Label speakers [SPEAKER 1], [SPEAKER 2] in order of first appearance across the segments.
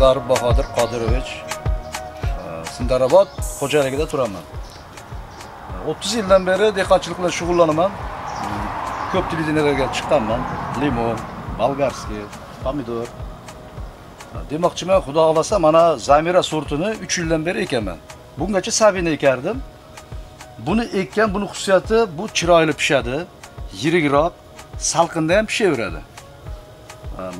[SPEAKER 1] Garib Bahodir Qodirovich. Sindarobod xo'jaligida turaman. 30 yildan beri dehqonchilik bilan shug'ullanaman. Ko'p televideniyalarga chiqqanman. Limon, bolgarskiy, pomidor. Demoqchiman, xudo xolasa mana Zamira sortini 3 yildan beri ekaman. Bungacha Sabina ekardim. Buni ekkan, buni xususiyati bu chiroyli pishadi, yirikroq, salqinda ham pishaveradi.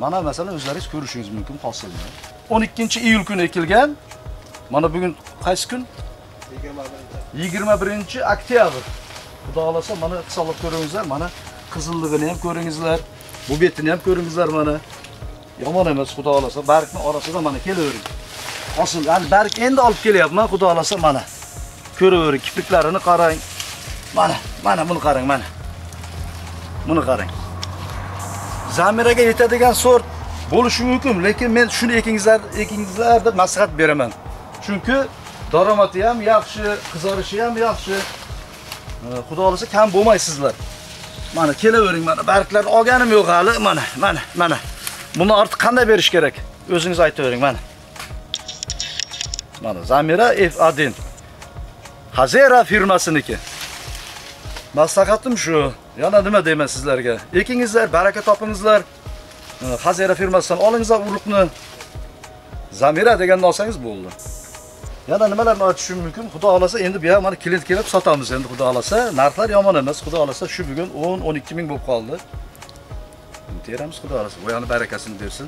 [SPEAKER 1] Mana masalan o'zlaringiz ko'rishingiz mumkin hosilni. 12-iyul kuni ekilgan. Mana bugun qaysi kun? 21-oktyabr. Xudo xolasa mana hisoblab ko'ringizlar, mana qizilligini ham ko'ringizlar, bu betini ham ko'ringizlar mana. Yomon emas, xudo xolasa, bargni orasida mana kelavering. Hosil, yani barg endi olib kelyapman, xudo xolasa mana. Ko'ravering, kipriklarini qarang. Mana buni qarang, mana. Buni qarang. Zamiraga yetadigan sort bo'lishi mumkin, lekin men shuni ekingizlar deb maslahat beraman. Chunki daromadi ham yaxshi, qizarishi ham yaxshi. Xudo xolasa kam bo'lmaysizlar. Mana kelavering, mana barglarni olganim yo'q hali, mana. Buni ortiq qanday berish kerak? O'zingiz aytavering, mana. Mana Zamira F1. Hazera firmasiniki. Maslahatim shu. Yana nima deyman sizlarga? Ekingizlar, baraka topingizlar. Hazera firmasidan olingizlar urug'ni. Zamira deganni olsangiz bo'ldi. Yana nimalarni aytishim mumkin? Xudo xolasa endi bu ham mana klient kelib sotamiz endi xudo xolasa. Narxlar yomon emas. Xudo xolasa shu bugun 10-12 ming bo'lib qoldi. Teramiz xudo xolasa. Bo'yani barakasini bersin.